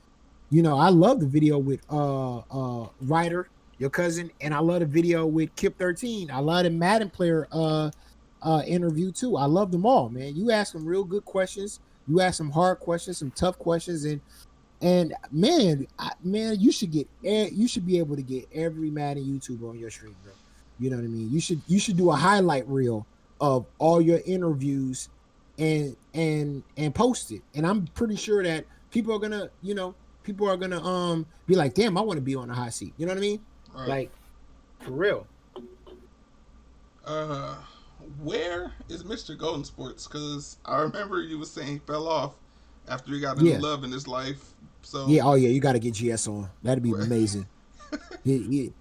I love the video with Ryder, your cousin, and I love the video with Kip 13. I love the Madden player interview too. I love them all, man. You ask some real good questions. You ask some hard questions, some tough questions, and man, you should be able to get every Madden YouTuber on your stream, bro. You know what I mean? You should do a highlight reel of all your interviews and post it. And I'm pretty sure that people are gonna be like, damn, I want to be on the hot seat. You know what I mean? Right. Like for real. Uh, where is Mr. Golden Sports? Because I remember you was saying he fell off after he got a new Yeah. love in his life. So Yeah. Oh yeah. You got to get GS on. That'd be amazing. He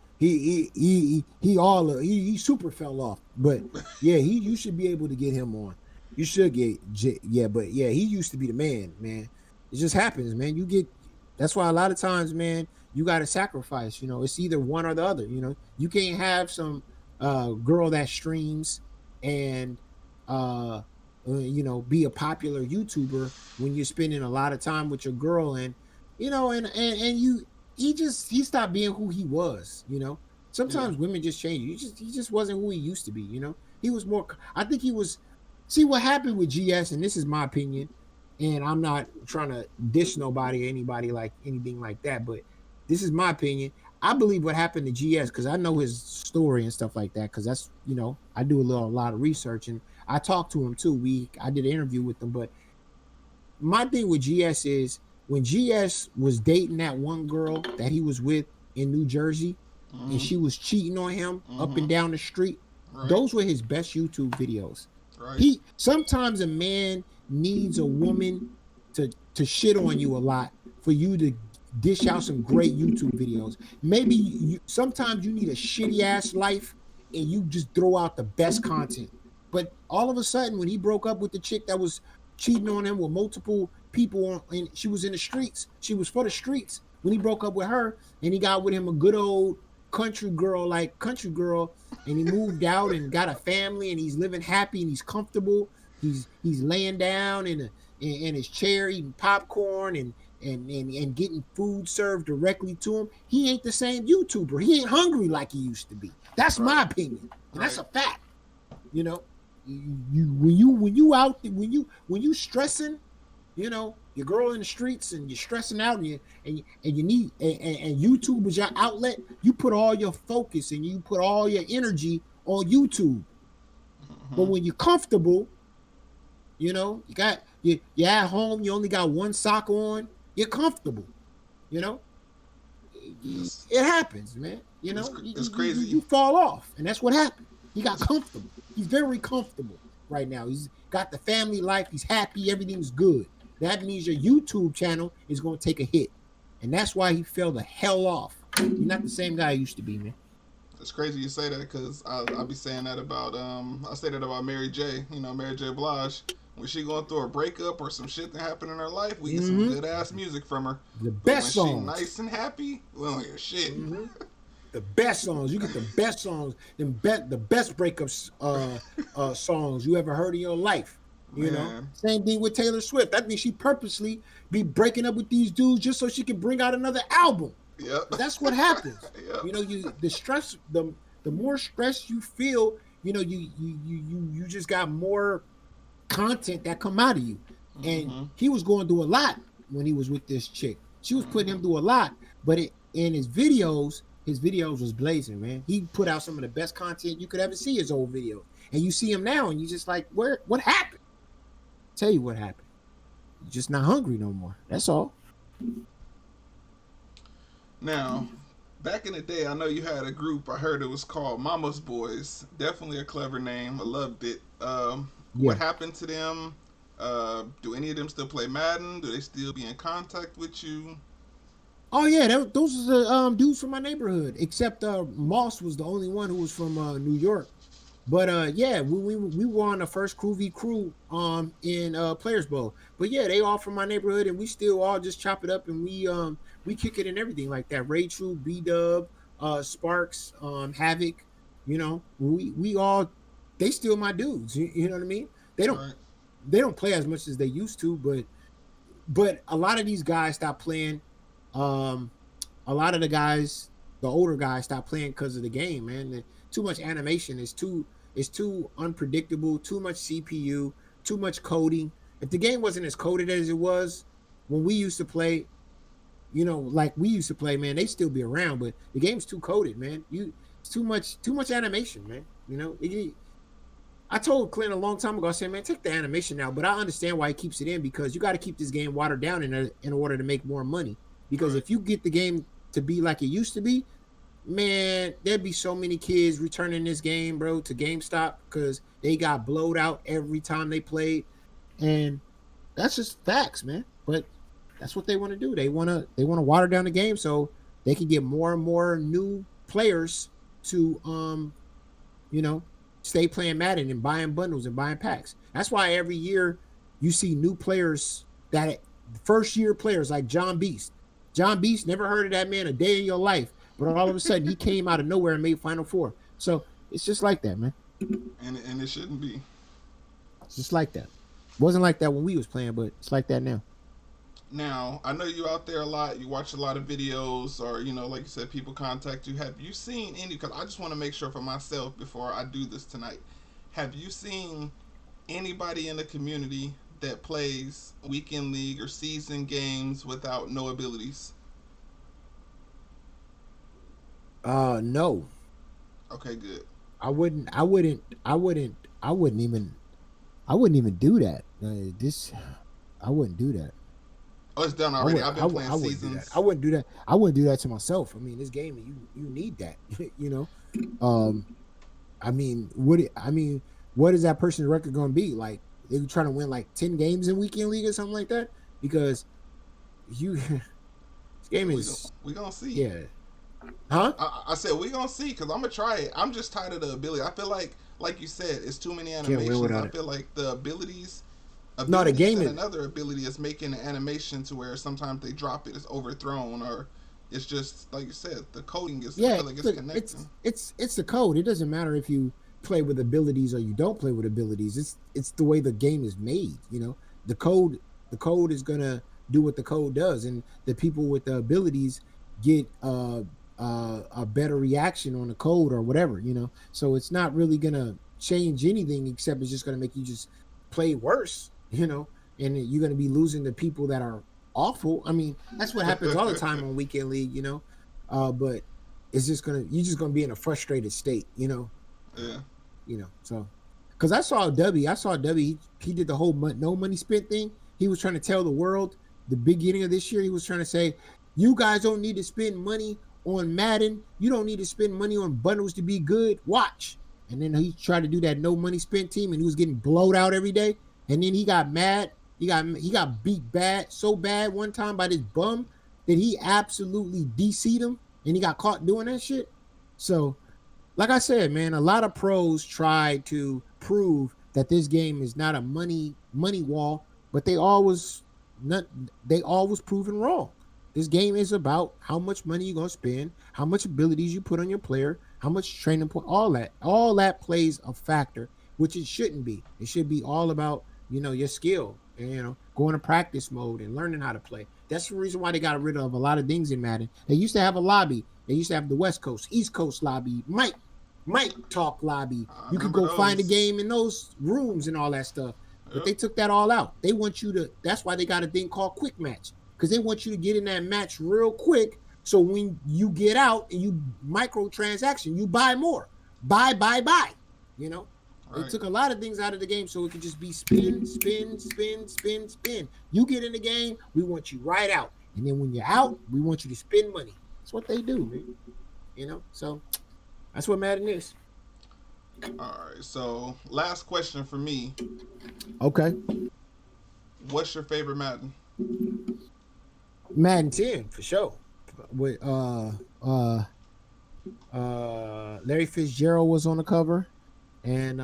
super fell off, but yeah, you should be able to get him on. You should but yeah, he used to be the man. It just happens, man. That's why a lot of times, man, you got to sacrifice. It's either one or the other. You can't have some girl that streams and be a popular YouTuber when you're spending a lot of time with your girl and he stopped being who he was. Sometimes women just change. He just wasn't who he used to be. He was more. I think he was. See what happened with GS, and this is my opinion, and I'm not trying to dish nobody or anybody like anything like that, but this is my opinion. I believe what happened to GS because I know his story and stuff like that. Because that's I do a lot of research and I talked to him too. I did an interview with him, but my thing with GS is when GS was dating that one girl that he was with in New Jersey, and she was cheating on him up and down the street. Right. Those were his best YouTube videos. Right. Sometimes a man needs a woman to shit on you a lot for you to dish out some great YouTube videos. Maybe sometimes you need a shitty ass life and you just throw out the best content. But all of a sudden, when he broke up with the chick that was cheating on him with multiple people, and she was in the streets, she was for the streets. When he broke up with her, and he got with him a good old country girl, and he moved out and got a family, and he's living happy and he's comfortable. He's laying down in in his chair eating popcorn and getting food served directly to him, he ain't the same YouTuber. He ain't hungry like he used to be. That's my opinion, and that's a fact. You know, when you stressing, you know, your girl in the streets and you're stressing out and you need and YouTube is your outlet, you put all your focus and you put all your energy on YouTube. But when you're comfortable, you know, you're at home, you only got one sock on, you're comfortable, you know. It happens, man. You know, it's crazy. You fall off, and that's what happened. He got comfortable. He's very comfortable right now. He's got the family life. He's happy. Everything's good. That means your YouTube channel is going to take a hit, and that's why he fell the hell off. He's not the same guy he used to be, man. It's crazy you say that because I'll be saying that about I say that about Mary J. You know, Mary J. Blige. When she going through a breakup or some shit that happened in her life, we get some good ass music from her. The best songs. When she's nice and happy, we don't hear shit. The best songs. You get the best songs, the best breakups songs you ever heard in your life. You know, same thing with Taylor Swift. I think she purposely be breaking up with these dudes just so she can bring out another album. Yep. That's what happens. Yep. You know, the stress, the more stress you feel, you know, you just got more content that come out of you. And he was going through a lot when he was with this chick. She was putting him through a lot, but in his videos was blazing, man. He put out some of the best content you could ever see, his old videos. And you see him now and you just like, what happened? Tell you what happened. You're just not hungry no more. That's all. Now, back in the day, I know you had a group. I heard it was called Mama's Boys. Definitely a clever name. I loved it. What happened to them? Do any of them still play Madden? Do they still be in contact with you? Oh yeah, those are the dudes from my neighborhood. Except Moss was the only one who was from New York. But yeah, we were on the first Crew v Crew in Players Bowl. But yeah, they all from my neighborhood, and we still all just chop it up and we kick it and everything like that. Ray True, B Dub, Sparks, Havoc. You know, we all, they still my dudes. You know what I mean? They don't play as much as they used to, but a lot of these guys stopped playing. A lot of the guys, the older guys, stopped playing because of the game, man. Too much animation. It's too unpredictable. Too much CPU. Too much coding. If the game wasn't as coded as it was when we used to play, you know, like we used to play, man, they still be around. But the game's too coded, man. It's too much animation, man. You know, I told Clint a long time ago. I said, man, take the animation out. But I understand why he keeps it in, because you got to keep this game watered down in order to make more money. Because if you get the game to be like it used to be, man, there'd be so many kids returning this game, bro, to GameStop because they got blowed out every time they played, and that's just facts, man. But that's what they want to do. They want to water down the game so they can get more and more new players to you know, stay playing Madden and buying bundles and buying packs. That's why every year you see new players, that first year players like John Beast. John Beast, never heard of that man a day in your life, but all of a sudden he came out of nowhere and made Final Four. So it's just like that, man. And it shouldn't be. It's just like that. It wasn't like that when we was playing, but it's like that now. Now, I know you out there a lot. You watch a lot of videos, or, you know, like you said, people contact you. Have you seen any, because I just want to make sure for myself before I do this tonight, have you seen anybody in the community that plays weekend league or season games without no abilities? No. Okay, good. I wouldn't even do that. I wouldn't do that. Oh, it's done already. I've been playing seasons. I wouldn't do that. I wouldn't do that to myself. I mean, this game, you need that. You know. I mean, what is that person's record going to be? Like, they're trying to win like 10 games in weekend league or something like that? Because this game is. We gonna see. Yeah. Huh? I said we gonna see, because I'm gonna try it. I'm just tired of the ability. I feel like you said, it's too many animations. I feel like the abilities. No, the game is another ability is making the animation to where sometimes they drop it, it's overthrown, or it's just like you said, the coding is. Yeah, I feel like it's connecting. It's the code. It doesn't matter if you play with abilities or you don't play with abilities. It's the way the game is made. You know, the code The code is gonna do what the code does, and the people with the abilities get a better reaction on the code or whatever, you know. So it's not really gonna change anything, except it's just gonna make you just play worse, you know. And you're gonna be losing the people that are awful. I mean, that's what happens all the time on weekend league, you know. But it's just you're just gonna be in a frustrated state, you know. Yeah. You know, so because I saw W, he did the whole no money spent thing. He was trying to tell the world the beginning of this year. He was trying to say, you guys don't need to spend money on Madden. You don't need to spend money on bundles to be good. Watch. And then he tried to do that no money spent team, and he was getting blowed out every day. And then he got mad. He got beat so bad one time by this bum that he absolutely DC'd him, and he got caught doing that shit. So, like I said, man, a lot of pros tried to prove that this game is not a money wall, but they always proven wrong. This game is about how much money you're gonna spend, how much abilities you put on your player, how much training point, all that plays a factor, which it shouldn't be. It should be all about, you know, your skill and, you know, going to practice mode and learning how to play. That's the reason why they got rid of a lot of things in Madden. They used to have a lobby. They used to have the West Coast, East Coast lobby, Mike talk lobby. You could go find a game in those rooms and all that stuff. But they took that all out. They want you to, that's why they got a thing called quick match, because they want you to get in that match real quick. So when you get out and you microtransaction, you buy more. Buy. You know? Right. They took a lot of things out of the game so it could just be spin. You get in the game, we want you right out. And then when you're out, we want you to spend money. That's what they do, man. You know? So that's what Madden is. All right, so last question for me. Okay. What's your favorite Madden? Madden 10 for sure. With Larry Fitzgerald was on the cover, and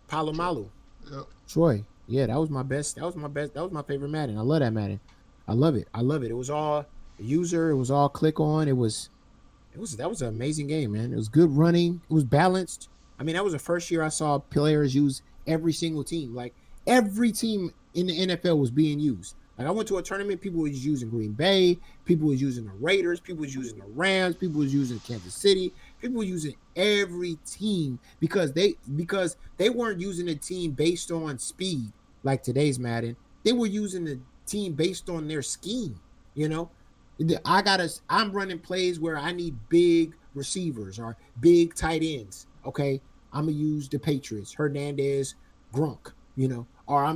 Palomalu. Yep. Troy. Yeah, that was my best. That was my favorite Madden. I love that Madden. I love it. It was all user. It was all click on. That was an amazing game, man. It was good running. It was balanced. I mean, that was the first year I saw players use every single team. Like, every team in the NFL was being used. Like, I went to a tournament, people was using Green Bay, people was using the Raiders, people was using the Rams, people was using Kansas City, people were using every team because they weren't using a team based on speed like today's Madden. They were using the team based on their scheme, you know? I'm running plays where I need big receivers or big tight ends. Okay, I'm gonna use the Patriots, Hernandez, Gronk, you know, or I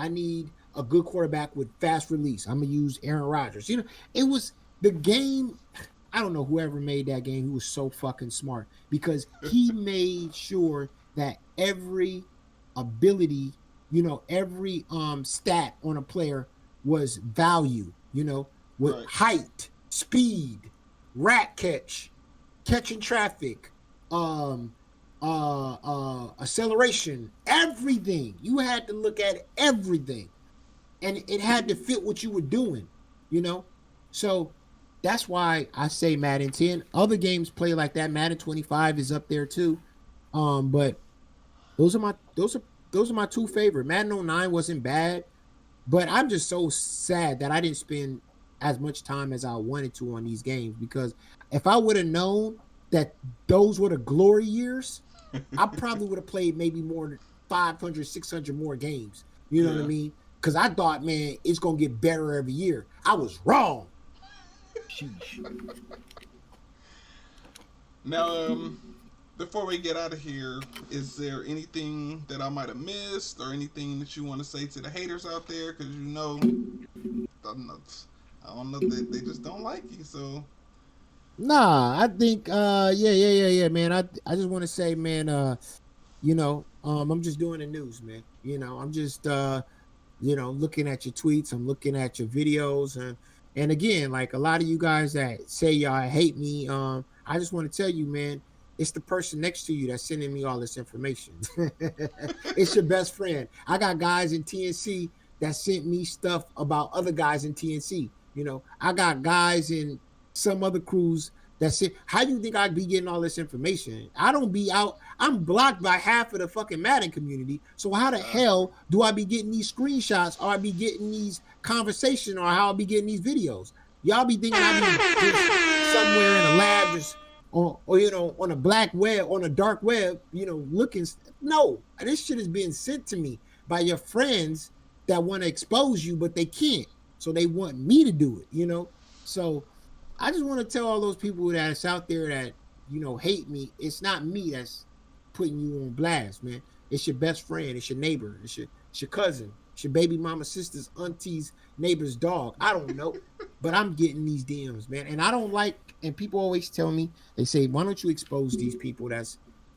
need a good quarterback with fast release. I'm gonna use Aaron Rodgers. You know, it was the game. I don't know whoever made that game. He was so fucking smart because he made sure that every ability, you know, every stat on a player was value, you know, with right. Height, speed, rat catching traffic, acceleration, everything. You had to look at everything, and it had to fit what you were doing, you know. So that's why I say Madden 10. Other games play like that. Madden 25 is up there too, but those are my two favorite. Madden 09 wasn't bad, but I'm just so sad that I didn't spend as much time as I wanted to on these games, because if I would have known that those were the glory years, I probably would have played maybe more than 500, 600 more games. You know what I mean? Because I thought, man, it's going to get better every year. I was wrong. Now, before we get out of here, is there anything that I might have missed or anything that you want to say to the haters out there? Because, you know, I don't know, they just don't like you, so... Nah, I think yeah, man. I just want to say, man, you know, I'm just doing the news, man. You know, I'm just you know, looking at your tweets, I'm looking at your videos, and again, like a lot of you guys that say y'all hate me, I just want to tell you, man, it's the person next to you that's sending me all this information. It's your best friend. I got guys in TNC that sent me stuff about other guys in TNC. You know, I got guys in some other crews That's it. How do you think I'd be getting all this information? I don't be out. I'm blocked by half of the fucking Madden community. So how the hell do I be getting these screenshots, or I be getting these conversations, or how I be getting these videos? Y'all be thinking I be just somewhere in a lab, just or you know, on a black web, on a dark web, you know, looking. No, this shit is being sent to me by your friends that want to expose you, but they can't. So they want me to do it, you know? So I just want to tell all those people that's out there that, you know, hate me. It's not me that's putting you on blast, man. It's your best friend. It's your neighbor. It's your cousin. It's your baby mama, sister's, auntie's, neighbor's dog. I don't know. But I'm getting these DMs, man. And I don't like, and people always tell me, they say, why don't you expose these people?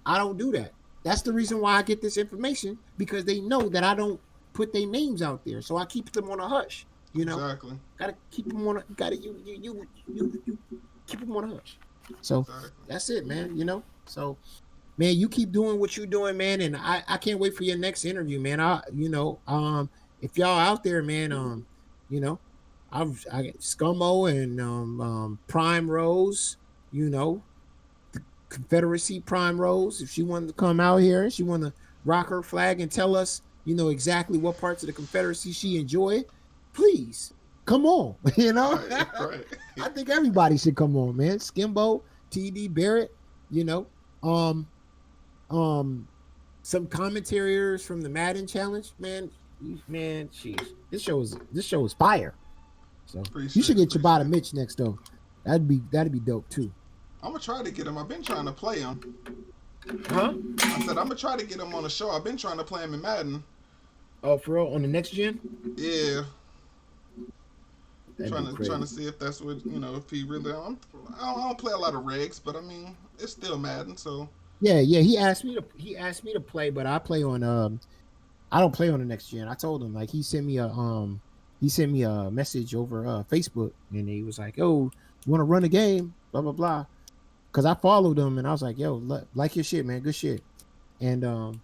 I don't do that. That's the reason why I get this information, because they know that I don't put their names out there. So I keep them on a hush. You know, exactly. Gotta keep them on. You keep them on a hush. So exactly. That's it, man. You know. So, man, you keep doing what you're doing, man, and I can't wait for your next interview, man. If y'all out there, man, you know, I got Scummo and Prime Rose, you know, the Confederacy Prime Rose. If she wanted to come out here, she wanted to rock her flag and tell us, you know, exactly what parts of the Confederacy she enjoyed. Please come on, you know. Right. I think everybody should come on, man. Skimbo, TD Barrett, you know, some commentators from the Madden Challenge, man. Jeez, this show is fire. So you should get Chibata Mitch next though. That'd be dope too. I'm gonna try to get him. I've been trying to play him. Huh? I said I'm gonna try to get him on the show. I've been trying to play him in Madden. Oh, for real? On the next gen? Yeah. Trying to see if that's what, you know, if he really. I don't play a lot of regs, but I mean it's still Madden, so. Yeah. He asked me to play, but I play on I don't play on the next gen. I told him, like, he sent me a message over Facebook, and he was like, "Yo, you want to run a game?" Blah blah blah. Cause I followed him, and I was like, "Yo, like your shit, man, good shit." And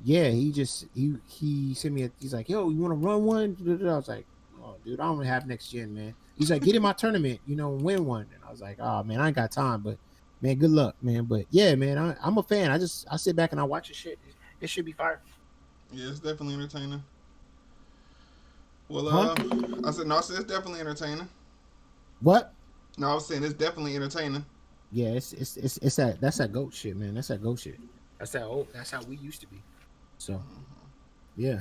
yeah, he sent me. He's like, "Yo, you want to run one?" I was like, "Oh, dude, I don't have next gen, man." He's like, "Get in my tournament, you know, and win one." And I was like, "Oh man, I ain't got time, but man, good luck, man." But yeah, man, I'm a fan. I sit back and I watch your shit. It should be fire. Yeah, it's definitely entertaining. Well, I said it's definitely entertaining. What? No, I was saying it's definitely entertaining. Yeah, that's that GOAT shit, man. That's that GOAT shit. That's how we used to be. So, yeah.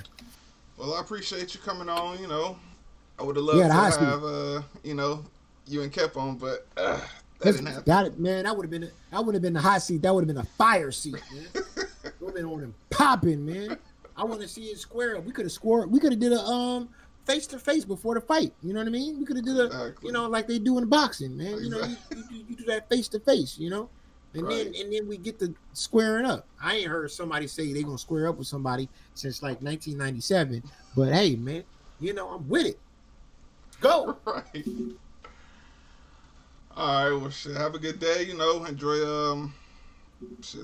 Well, I appreciate you coming on. You know, I would have loved to have you know, you and Kep on, but that didn't happen. That would have been the hot seat. That would have been a fire seat, man. Would have been on and popping, man. I want to see it square up. We could have scored. We could have did a face to face before the fight. You know what I mean? We could have did you know, like they do in boxing, man. You know, you do that face to face. You know, and then we get to squaring up. I ain't heard somebody say they gonna square up with somebody since like 1997. But hey, man, you know, I'm with it. Go. Right. All right. Well, shit. Have a good day. You know, enjoy the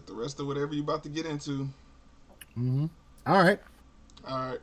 rest of whatever you about to get into. Mm-hmm. All right. All right.